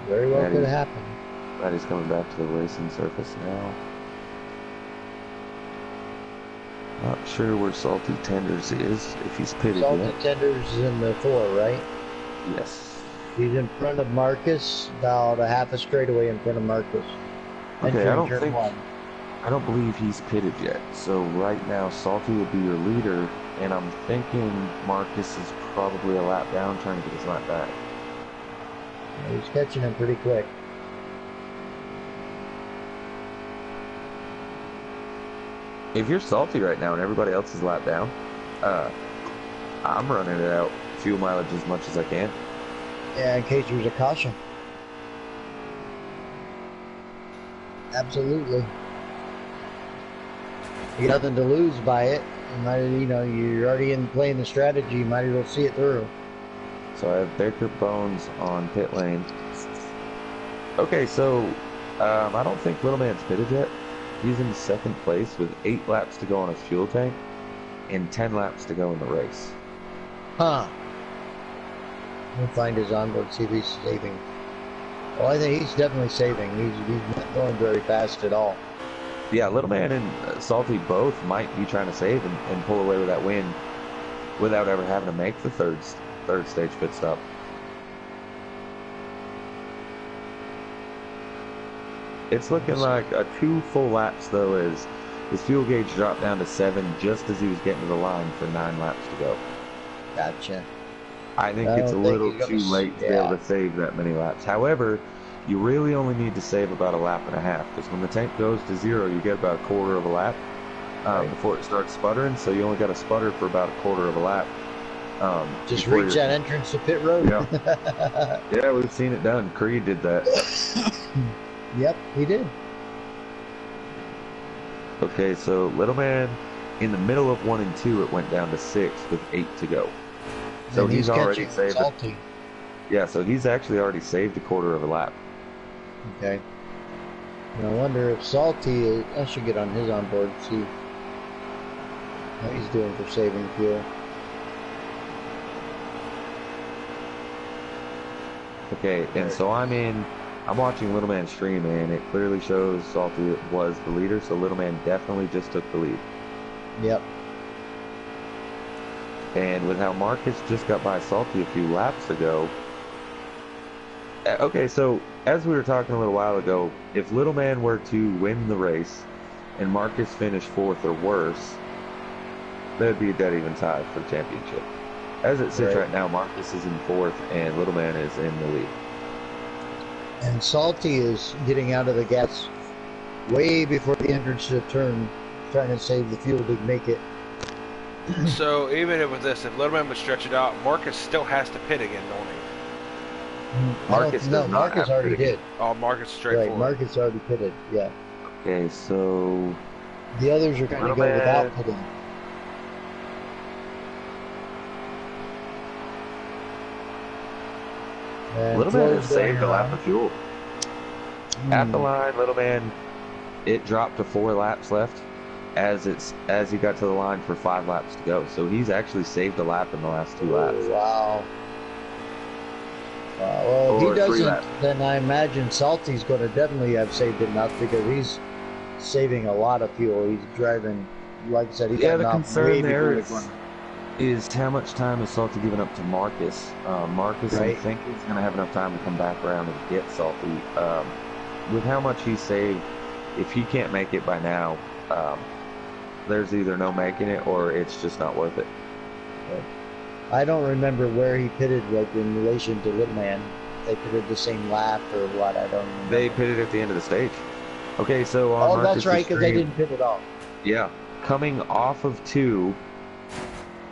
Very well could happen. Maddie's coming back to the racing surface now. Not sure where Salty Tenders is, if he's pitted Salty yet. Tenders is in the 4, right? Yes. He's in front of Marcus, about a half a straightaway in front of Marcus. Okay, Entering turn 1. I don't believe he's pitted yet. So right now, Salty would be your leader, and I'm thinking Marcus is probably a lap down trying to get his lap back. Yeah, he's catching him pretty quick. If you're Salty right now and everybody else is lap down, I'm running it out fuel mileage as much as I can. Yeah, in case there's a caution. Absolutely. You got nothing to lose by it. You might, you're already in playing the strategy. You might as well see it through. So I have Baker Bones on pit lane. Okay, so I don't think Little Man's pitted yet. He's in second place with 8 laps to go on his fuel tank and 10 laps to go in the race. Huh. We'll find his onboard, see if he's saving. Well, I think he's definitely saving. He's not going very fast at all. Yeah, Little Man and Salty both might be trying to save and pull away with that win without ever having to make the third stage pit stop. It's looking like 2 full laps, though, as his fuel gauge dropped down to 7 just as he was getting to the line for 9 laps to go. Gotcha. I think it's a little too late to be able to save that many laps. However, you really only need to save about a lap and a half, because when the tank goes to 0, you get about a quarter of a lap before it starts sputtering, so you only got to sputter for about a quarter of a lap. Just reach that entrance to pit road. Yeah. Yeah, we've seen it done. Creed did that. Yep, he did. Okay, so Little Man, in the middle of 1 and 2, it went down to 6 with 8 to go. So and he's already saved Salty. Yeah, so he's actually already saved a quarter of a lap. Okay. And I wonder if Salty, I should get on his onboard and see how he's doing for saving fuel. Okay, and so I'm watching Little Man stream, and it clearly shows Salty was the leader, so Little Man definitely just took the lead. Yep. And with how Marcus just got by Salty a few laps ago, okay, so as we were talking a little while ago, if Little Man were to win the race and Marcus finished 4th or worse, that'd be a dead even tie for the championship. As it sits right now, Marcus is in 4th and Little Man is in the lead. And Salty is getting out of the gas way before the entrance to the turn, trying to save the fuel to make it. So even with this, if Little Man would stretch it out, Marcus still has to pit again, don't he? Marcus already did. Oh, Marcus straightforward. Right, Marcus already pitted, yeah. Okay, so the others are going to go without pitting. Little Man has saved a lap of fuel. At the line, Little Man, it dropped to 4 laps left as he got to the line for 5 laps to go. So he's actually saved a lap in the last 2 laps. Wow. Well, if he doesn't, then I imagine Salty's going to definitely have saved enough because he's saving a lot of fuel. He's driving, like I said, he's got the concern there is how much time is Salty giving up to Marcus. Marcus, I think, is going to have enough time to come back around and get Salty. With how much he saved, if he can't make it by now, there's either no making it or it's just not worth it. I don't remember where he pitted, like in relation to Little Man. They pitted the same lap or what? I don't remember. They pitted at the end of the stage. Okay, so on Marcus' that's right, because they didn't pit at all. Yeah, coming off of 2,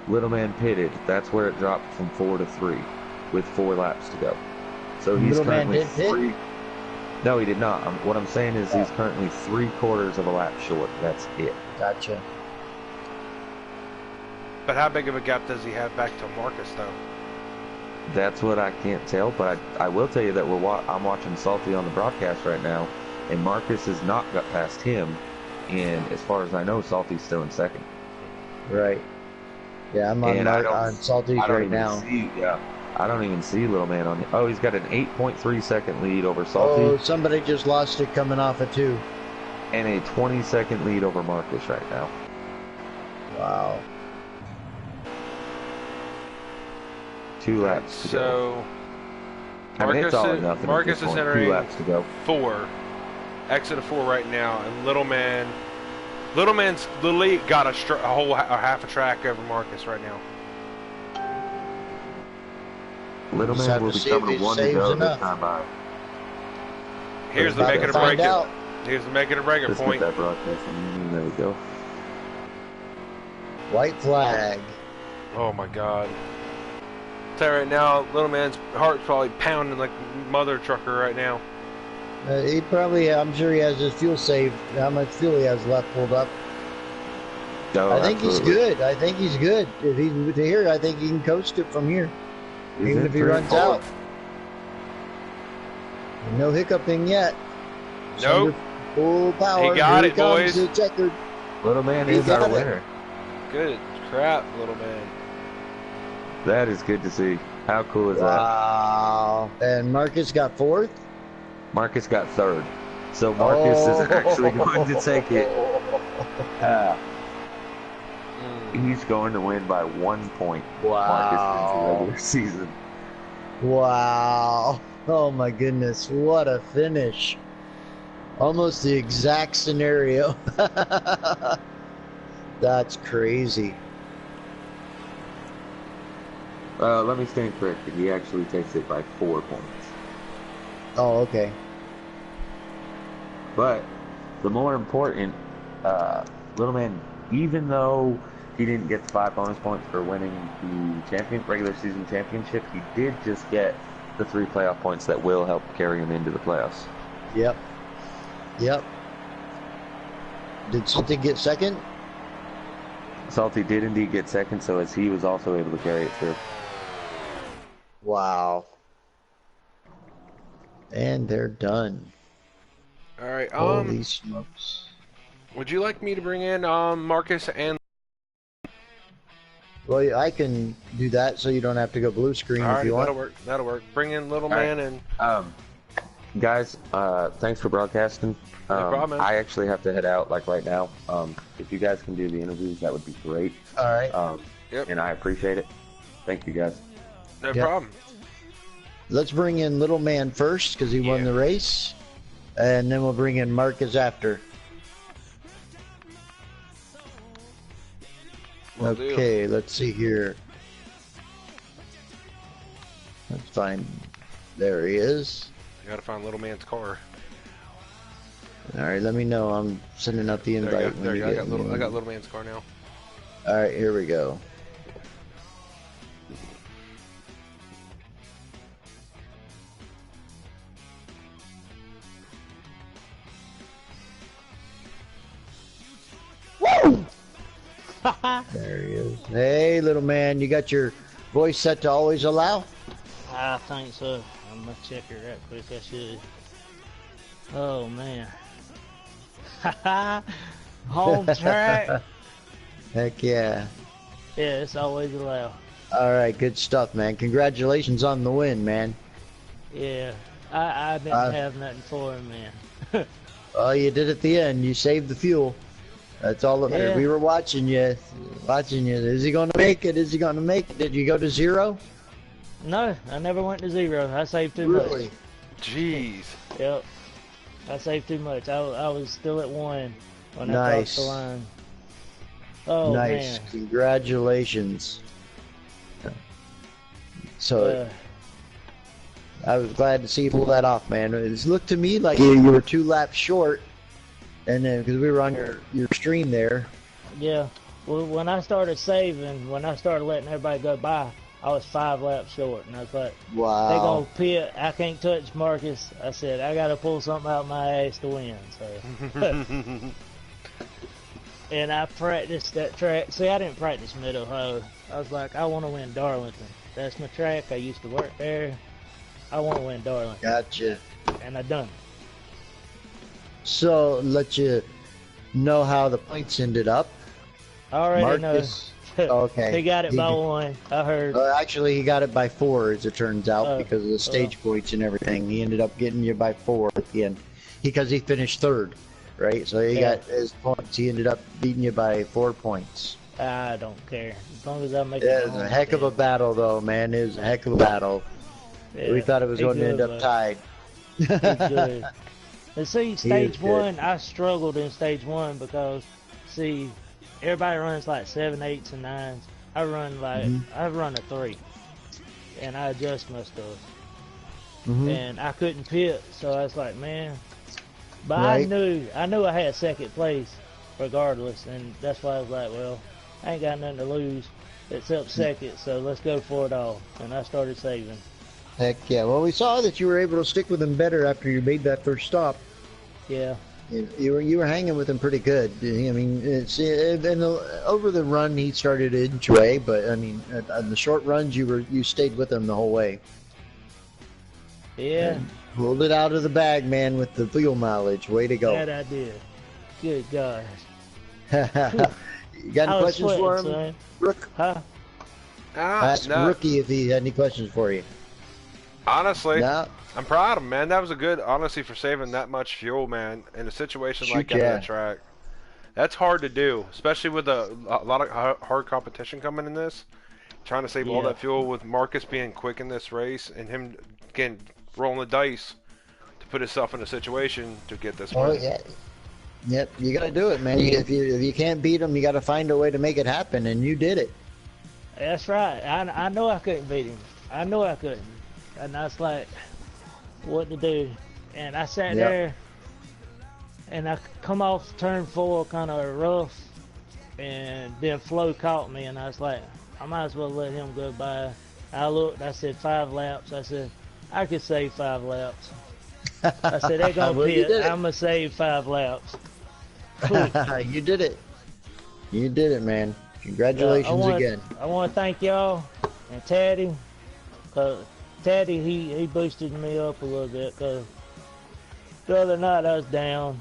Little Man pitted. That's where it dropped from 4 to 3, with 4 laps to go. So he's currently 3. No, he did not. What I'm saying is he's currently 3/4 of a lap short. That's it. Gotcha. But how big of a gap does he have back to Marcus, though? That's what I can't tell, but I will tell you that I'm watching Salty on the broadcast right now, and Marcus has not got past him, and as far as I know, Salty's still in second. Right. Yeah, I'm on Salty's right now. I don't even see Little Man on. Oh, he's got an 8.3 second lead over Salty. Oh, somebody just lost it coming off a 2. And a 20-second lead over Marcus right now. Wow. 2 laps to go. So, It's all or nothing. Marcus is entering 2 laps to go. 4. Exit of 4 right now, and Little Man's literally got a half a track over Marcus right now. Little Man will become a 1 to go this time by. Here's the make it or break it. Here's the make it or break it point. That broadcast. There we go. White flag. Oh my God. Tell you right now, Little Man's heart's probably pounding like mother trucker right now. He probably, I'm sure he has his fuel saved. How much fuel he has left pulled up. No, I think he's good. I think he's good. If he's to here, I think he can coast it from here. Even if he runs out. No hiccuping yet. Nope. Full power. He got it, boys. Little Man is our winner. Good crap, Little Man. That is good to see. How cool is that? Wow. And Marcus got 4th? Marcus got 3rd. So Marcus is actually going to take it. He's going to win by 1 point. Marcus in the regular season. Wow. Oh my goodness. What a finish. Almost the exact scenario. That's crazy. Let me stand corrected. He actually takes it by 4 points. Oh, okay. But the more important, Little Man, even though he didn't get the 5 bonus points for winning the regular season championship, he did just get the 3 playoff points that will help carry him into the playoffs. Yep. Yep. Did Salty get second? Salty did indeed get second, so as he was also able to carry it through. Wow. And they're done. All right. Holy smokes. Would you like me to bring in Marcus and? Well, I can do that, so you don't have to go blue screen if you want. That'll work. That'll work. Bring in Little Man and. Guys, thanks for broadcasting. No problem, man. I actually have to head out right now. If you guys can do the interviews, that would be great. All right. Yep. And I appreciate it. Thank you, guys. No problem. Let's bring in Little Man first because he won the race, and then we'll bring in Marcus after. Okay, let's see here. Let's find. There he is. You gotta find Little Man's car. All right, let me know. I'm sending out the invite. There you go. I got Little Man's car now. All right, here we go. Woo! There he is. Hey, Little Man, you got your voice set to always allow? I think so. I'm gonna check it right quick. I should. Oh man. Home track. Heck yeah. Yeah, it's always allowed. All right, good stuff, man. Congratulations on the win, man. Yeah, I didn't have nothing for him, man. Oh, you did at the end. You saved the fuel. That's all that mattered. We were watching you. Is he going to make it? Is he going to make it? Did you go to 0? No, I never went to 0. I saved too Really? much. Jeez. Yep. I saved too much. I was still at 1 when I crossed the line. Oh, nice. Man. Congratulations. So, I was glad to see you pull that off, man. It looked to me like you were 2 laps short, and then because we were on your stream there. Yeah. Well, when I started saving, when I started letting everybody go by, I was 5 laps short, and I was like, wow. They gonna pit. I can't touch Marcus. I said, I got to pull something out my ass to win. So. And I practiced that track. See, I didn't practice Mid-Ohio. I was like, I want to win Darlington. That's my track. I used to work there. I want to win Darlington. Gotcha. And I done it. So, know how the points ended up. I already Marcus, know. okay. He got it by did- 1. I heard. Actually, he got it by 4, as it turns out, Oh, because of the stage points and everything. He ended up getting you by 4 at the end, because he finished 3rd, right? So he Yeah. got his points. He ended up beating you by 4 points. I don't care. As long as I make Yeah, it. it was a heck of a battle, though, man. It was a heck of a battle. Yeah, We thought it was he going to end good, up bro. tied. He good. And see, stage good. 1, I struggled in stage 1 because, see, everybody runs like 7, 8s, and 9s. I run like, I run a 3. And I adjust my stuff. And I couldn't pit, so I was like, man. But Right. I knew I had 2nd place regardless, and that's why I was like, well, I ain't got nothing to lose except 2nd, so let's go for it all. And I started saving. Heck yeah. Well, we saw that you were able to stick with him better after you made that first stop. Yeah. You were hanging with him pretty good. I mean, over the run he started to inch away, but I mean, on the short runs you stayed with him the whole way. Yeah. And pulled it out of the bag, man, with the fuel mileage. Way to go. That I did. Good gosh. You got I any was questions for him, sweating, son. Rook? Huh? Ask No. Rookie if he had any questions for you. Honestly, No. I'm proud of him, man. That was a good, honestly, for saving that much fuel, man, in a situation like Shoot, that on yeah. the track. That's hard to do, especially with a lot of hard competition coming in this. Trying to save all Yeah. that fuel with Marcus being quick in this race and him again rolling the dice to put himself in a situation to get this Oh win. yeah. Yep, you got to do it, man. If you can't beat him, you got to find a way to make it happen, and you did it. That's right. I know I couldn't beat him. I know I couldn't. And I was like, what to do? And I sat Yep. there, and I come off turn 4 kind of rough, and then Flo caught me, and I was like, I might as well let him go by. I looked, I said 5 laps. I said, I could save 5 laps. I said, they're going to Well, you pit. did it. I'm going to save 5 laps. You did it. You did it, man. Congratulations again. I want to thank y'all and Taddy. Cause Taddy, he boosted me up a little bit. Cause the other night I was down.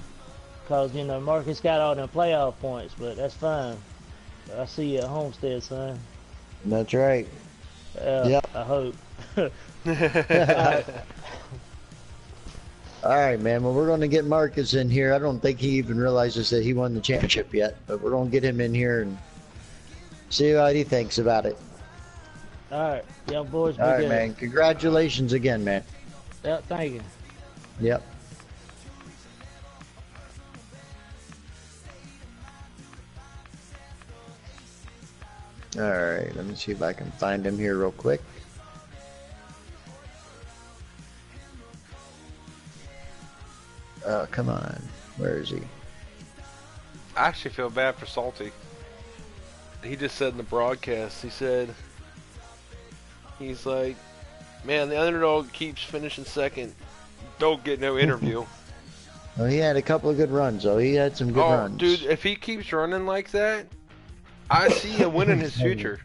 Cause you know Marcus got all them playoff points, but that's fine. I see you at Homestead, son. That's right. Yep. I hope. All right, man. Well, we're going to get Marcus in here. I don't think he even realizes that he won the championship yet, but we're going to get him in here and see what he thinks about it. All right, y'all boys be All right, good. man. Congratulations again, man. Yeah, thank you. Yep. All right, let me see if I can find him here real quick. Oh, come on. Where is he? I actually feel bad for Salty. He just said in the broadcast, he's like, man, the underdog keeps finishing second. Don't get no interview. Well, he had a couple of good runs, though. He had some good runs. Dude, if he keeps running like that, I see a win in his future.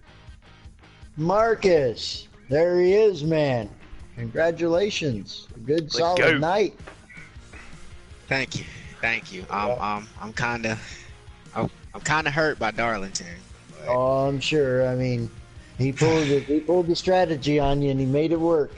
Marcus, there he is, man. Congratulations. A good, Let's solid go. night. Thank you. I'm kind of hurt by Darlington. But Oh, I'm sure. I mean, he pulled the strategy on you, and he made it work.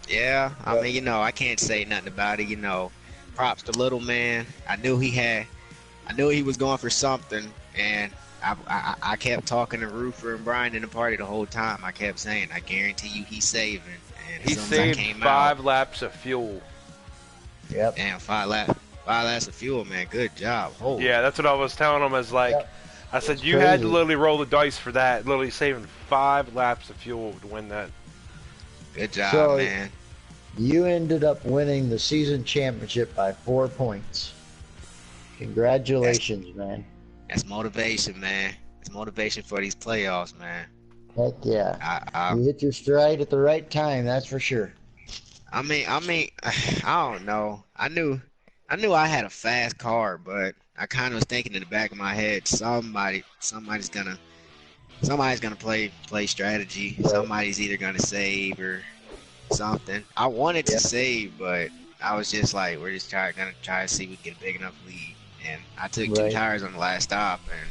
yeah, I mean, I can't say nothing about it. Props to little man. I knew he was going for something, and I kept talking to Roofer and Brian in the party the whole time. I kept saying, I guarantee you he's saving. And He as soon as I saved came 5 out, laps of fuel. Yep. damn, 5 laps of fuel, man. Good job. Holy. Yeah, that's what I was telling him. Yep. I said, It's you had to crazy. literally roll the dice for that. Literally saving 5 laps of fuel to win that. Good job, So- man. You ended up winning the season championship by 4 points. Congratulations, man. That's motivation, man. It's motivation for these playoffs, man. Heck yeah. I You hit your stride at the right time, that's for sure. I mean, I don't know. I knew I had a fast car, but I kind of was thinking in the back of my head, somebody's gonna play strategy. Right. Somebody's either gonna save or something. I wanted to Yeah. save, but I was just like, we're just gonna try to see if we can get a big enough lead. and I took 2 Right. tires on the last stop, and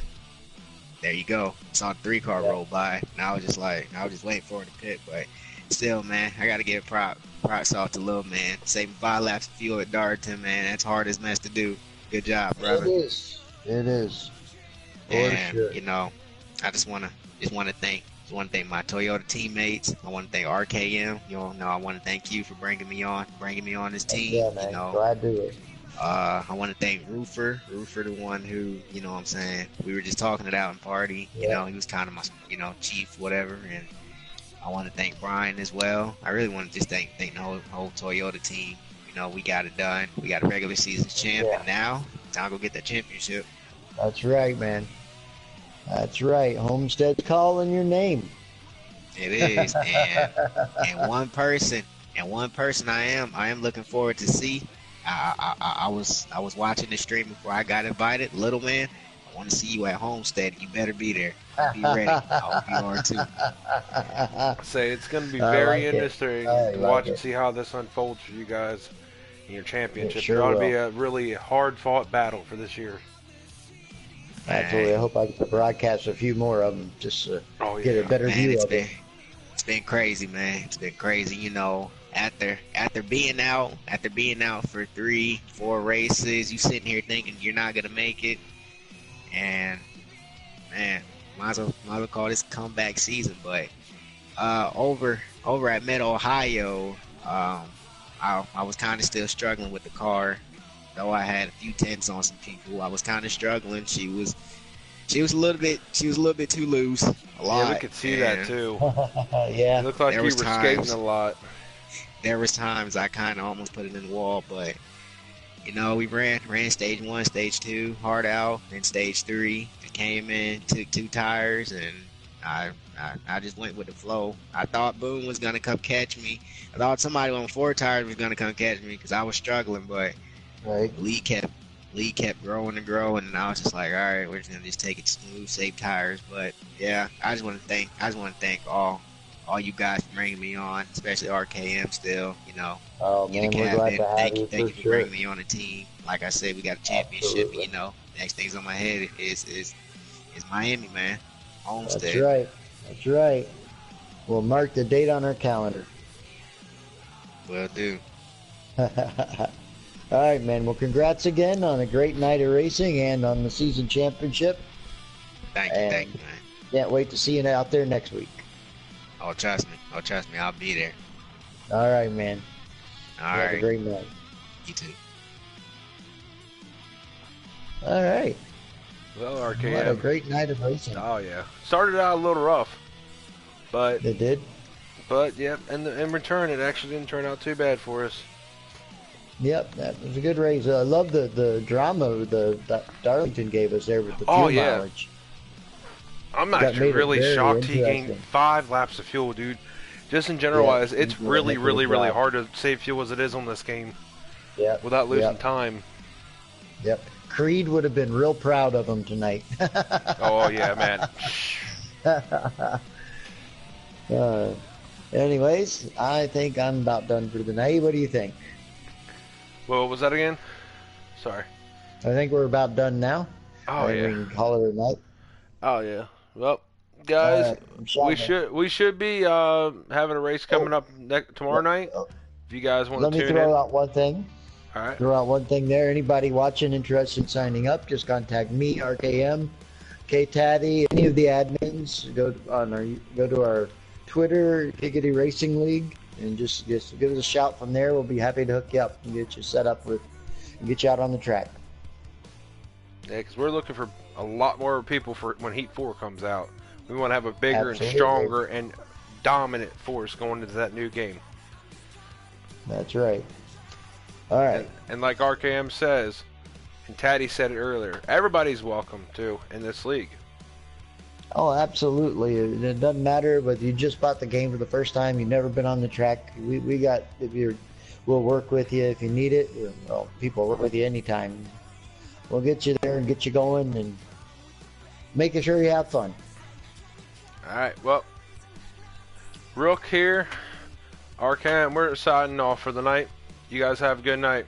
there you go. Saw the 3-car roll by, and I was just waiting for it to pit, but still, man, I gotta give props off to Lil Man. Saving 5 laps of fuel at Darlington, man, that's hard as mess to do. Good job, brother. It is. It is. For And sure. you know, I just wanna thank my Toyota teammates. I want to thank RKM. You all know I want to thank you for bringing me on this team. Yeah, man. You know, Glad to do it. I want to thank Roofer, the one who, you know what I'm saying, we were just talking it out in party. You Yeah. know, he was kind of my, chief, whatever. And I want to thank Brian as well. I really want to just thank the whole Toyota team. You know, we got it done. We got a regular season champ, Yeah. and now time to go get that championship. That's right, man. That's right. Homestead's calling your name. It is, and one person I am looking forward to see. I was watching the stream before I got invited. Little man, I want to see you at Homestead. You better be there. Be ready. I hope you are too. Say it's going to be I very like it. interesting I to like watch and it. see how this unfolds for you guys in your championship. It sure It ought to will. be a really hard-fought battle for this year. Absolutely. I hope I can broadcast a few more of them just to Oh get yeah, a better Man, view it's of it. been crazy, man. It's been crazy. You know, after being out for 3-4 races, you sitting here thinking you're not gonna make it, and man, might as well call this comeback season. But over at Mid Ohio, I was kind of still struggling with the car. Though I had a few tenths on some people, I was kind of struggling. She was a little bit too loose. A lot. yeah, we could see that and too. Yeah. It looked like There you were was skating times- a lot. There was times I kind of almost put it in the wall, but you know, we ran stage 1, stage 2 hard out, then stage 3 I came in, took 2 tires, and I just went with the flow. I thought Boone was gonna come catch me. I thought somebody on 4 tires was gonna come catch me because I was struggling, but Right. lead kept growing and growing, and I was just like, all right, we're just gonna just take it smooth, save tires. But yeah, I just want to thank all you guys for bringing me on, especially RKM. Still, you know, Oh, you man, the we're glad captain. to have Thank you you for for sure. bringing me on the team. Like I said, we got a championship. Absolutely. You know, next things on my head is Miami, man. Homestead. That's right. That's right. We'll mark the date on our calendar. Will do. All right, man. Well, congrats again on a great night of racing and on the season championship. Thank you, man. Can't wait to see you out there next week. Oh, trust me. I'll be there. All right, man. All Have a right. great night. You too. All right. Well, What a RKM. great night of racing. Oh yeah, started out a little rough, but They did. yeah, and in return, it actually didn't turn out too bad for us. Yep, that was a good race. I love the drama that Darlington gave us there with the fuel Oh, yeah. mileage. I'm That actually made it really very shocked he interesting. gained 5 laps of fuel, dude. Just in general, Yeah, wise, it's he's a really, heck of a really, really job. hard to save fuel as it is on this game Yep. without losing Yep. time. Yep. Creed would have been real proud of him tonight. Oh yeah, man. Anyways, I think I'm about done for the night. What do you think? Well, what was that again? Sorry. I think we're about done now. Oh I think yeah. we can call it a night. Oh yeah. Well, guys, All right, I'm sorry. we should be having a race coming up tomorrow night. If you guys want Let to me tune throw in. out one thing. All right. Throw out one thing there. Anybody watching interested in signing up, just contact me, RKM, K-Taddy, any of the admins. Go to our Twitter, Giggity Racing League, and just give us a shout from there. We'll be happy to hook you up and get you set up and get you out on the track. Yeah, because we're looking for a lot more people for when Heat 4 comes out. We want to have a bigger Absolutely. and stronger and dominant force going into that new game. That's right. All right. And like RKM says, and Taddy said it earlier, everybody's welcome too in this league. Oh, absolutely. It doesn't matter whether you just bought the game for the first time, you've never been on the track. We got, we'll work with you if you need it. Well, people work with you anytime. We'll get you there and get you going and making sure you have fun. All right, well, Rook here, RKM, we're signing off for the night. You guys have a good night.